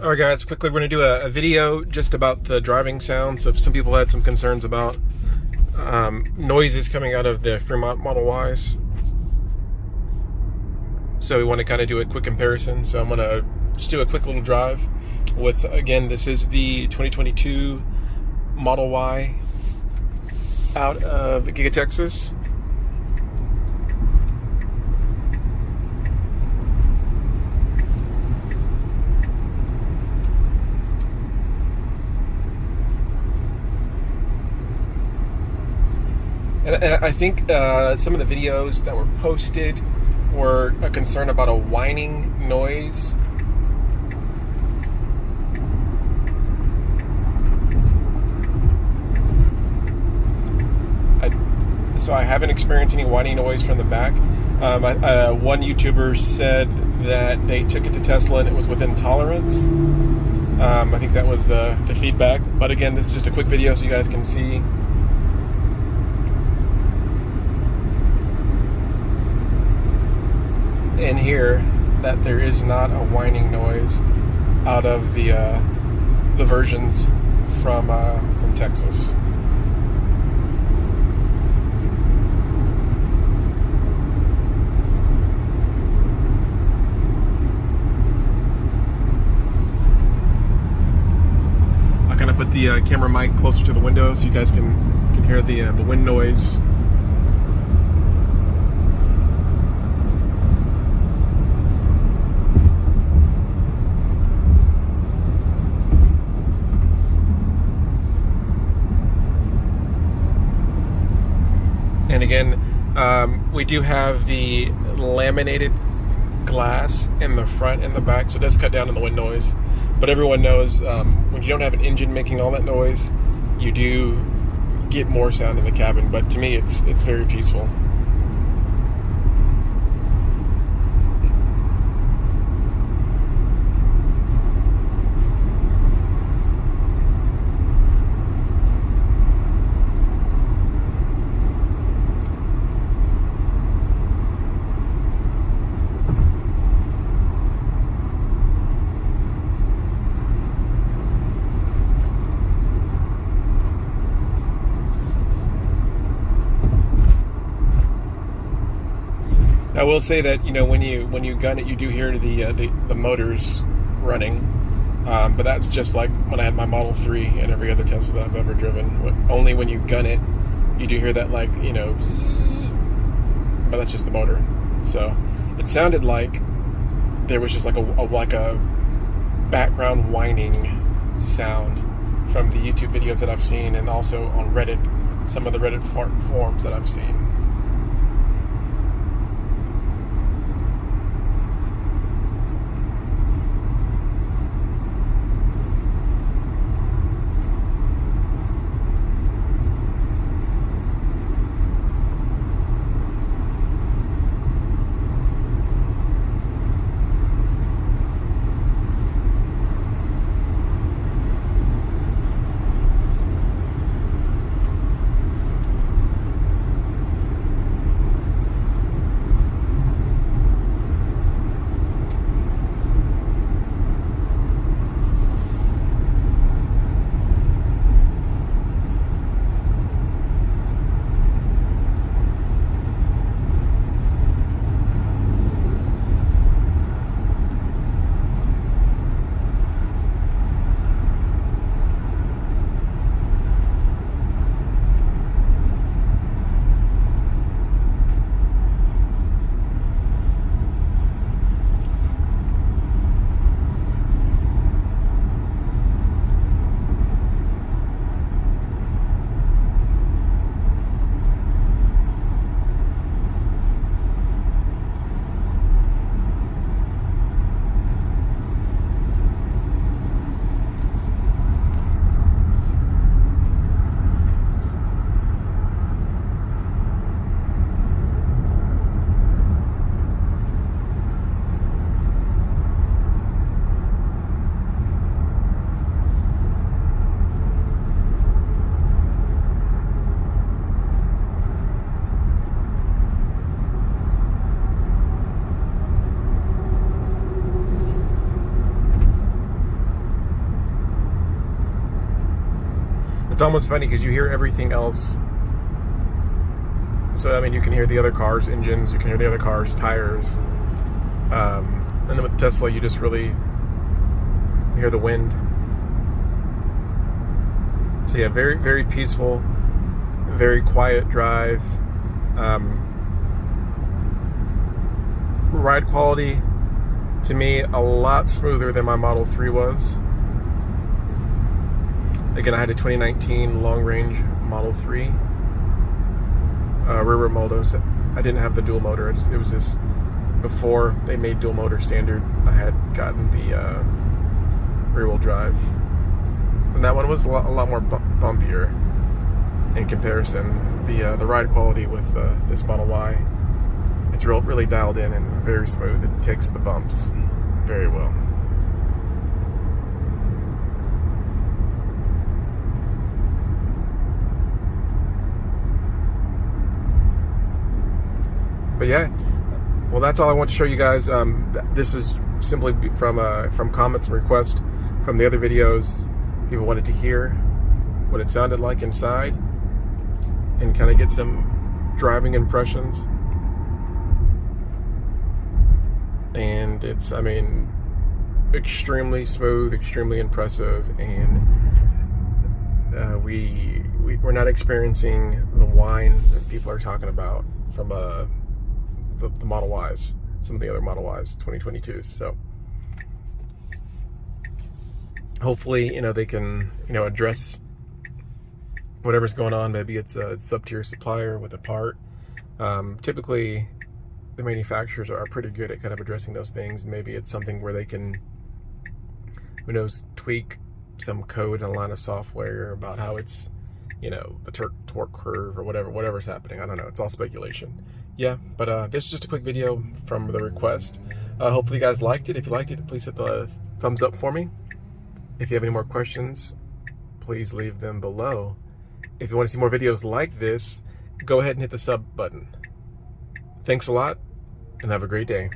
Alright guys, quickly we're going to do a video just about the driving sounds. So some people had some concerns about noises coming out of the Fremont Model Ys. So we want to kind of do a quick comparison. So I'm going to just do a quick little drive with, again, this is the 2022 Model Y out of Giga, Texas. And I think some of the videos that were posted were a concern about a whining noise. So I haven't experienced any whining noise from the back. One YouTuber said that they took it to Tesla and it was within tolerance. I think that was the feedback. But again, this is just a quick video so you guys can see. In here that there is not a whining noise out of the versions from Texas. I kind of put the camera mic closer to the window so you guys can hear the wind noise. And again, we do have the laminated glass in the front and the back, so it does cut down on the wind noise. But everyone knows when you don't have an engine making all that noise, you do get more sound in the cabin. But to me, it's very peaceful. I will say that, you know, when you gun it, you do hear the motors running, but that's just like when I had my Model 3 and every other Tesla that I've ever driven. Only when you gun it, you do hear that, like, you know, but that's just the motor. So it sounded like there was just like a background whining sound from the YouTube videos that I've seen, and also on Reddit, some of the Reddit forums that I've seen. it's almost funny because you hear everything else. So, I mean, you can hear the other cars' engines, you can hear the other cars' tires. And then with the Tesla, you just really hear the wind. So yeah, very, very peaceful, very quiet drive. Ride quality, to me, a lot smoother than my Model 3 was. Again, I had a 2019 long-range Model 3. Rear motor. I didn't have the dual motor. It was just before they made dual motor standard. I had gotten the rear-wheel drive, and that one was a lot more bumpier in comparison. The ride quality with this Model Y, it's really dialed in and very smooth. It takes the bumps very well. But yeah, well, that's all I want to show you guys. This is simply from comments and requests from the other videos. People wanted to hear what it sounded like inside and kind of get some driving impressions. And it's, I mean, extremely smooth, extremely impressive, and we're not experiencing the whine that people are talking about from the Model Ys, some of the other Model Ys 2022s. So hopefully, you know, they can, you know, address whatever's going on. Maybe it's a sub-tier supplier with a part. Typically the manufacturers are pretty good at kind of addressing those things. Maybe it's something where they can, who knows, tweak some code and a line of software about how it's, you know, the torque curve or whatever's happening. I don't know. It's all speculation. Yeah, but this is just a quick video from the request. Hopefully you guys liked it. If you liked it, please hit the thumbs up for me. If you have any more questions, please leave them below. If you want to see more videos like this, go ahead and hit the sub button. Thanks a lot, and have a great day.